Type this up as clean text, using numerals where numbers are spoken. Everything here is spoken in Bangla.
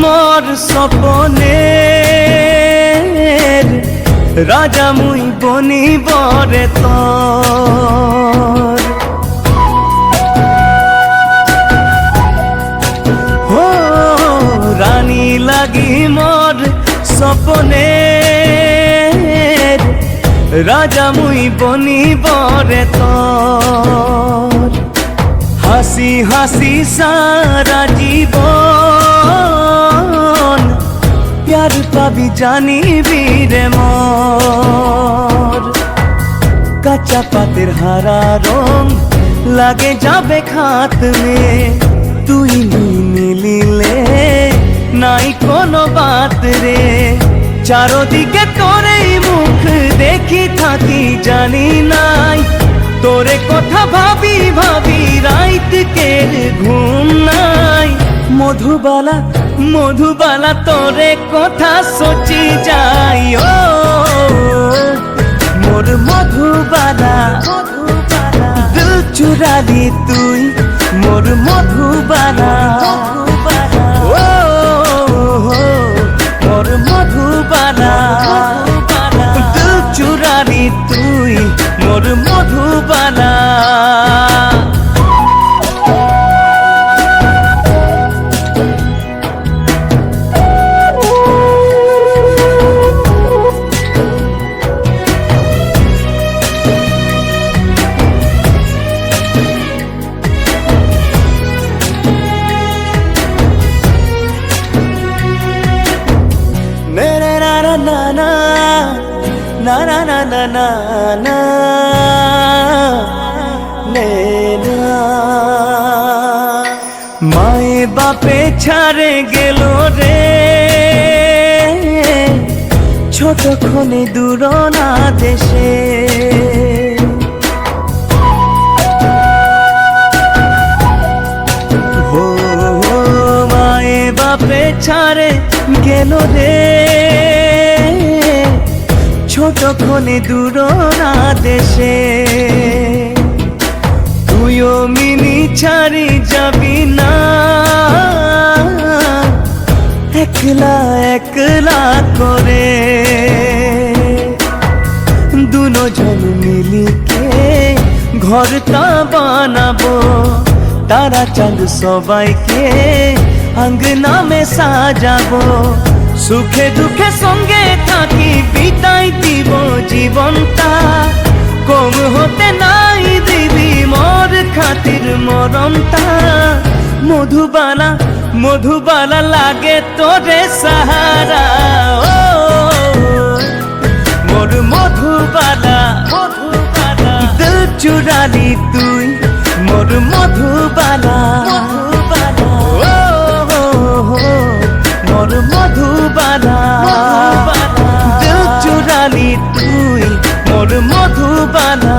মোর সপনের রাজা মুই বনিবরে তোর। হো রানী লাগি মোর সপনের রাজা মুই বনিবরে তোর। হাসি হাসি সারা জীবন প্যার পাবি জানিবি রে মোর। কাঁচা পাতের হারা রং লাগে যাবে খাত মে, তুই মিলিলে নাই কোনো বাত রে। চারদিকে তোরেই মুখ দেখি থাকি জানি নাই, তোরে কথা ভাবি ভাবি রাইতকে ঘুম নাই। মধুবালা মধুবালা তোরে কথা সোচি যাই ও মোর মধুবালা। দিল চুরালি তুই মোর মধুবালা। ও মোর মধুবালা, দিল চুরালি তুই মোর মধুবালা। না না না না না না না। মায়ে বাপে ছাড়ে গেল রে ছোটক্ষণে দূর না দেশে। ও মায়ে বাপে ছাড়ে গেল রে ছোটক্ষণে দূর না দেশে। তুইও মিনি ছাড়ি যাবি না একলা একলা করে। দুজন মিলিকে ঘরটা বানাবো, তারা চাঁদ সবাইকে আঙ্গনা মে সাজাবো। সুখে দুঃখে সঙ্গে থাকি বিদায় দিব জীবনটা, কম হতে নাই দিবি মোর খাতির মরমটা। মধুবালা মধুবালা লাগে তোরে সাহারা ও মোর মধুবালা। দিল চুরালি তুই মোর মধুবালা। মোর মধুবালা, দিল চুরালি তুই মোর মধুবালা।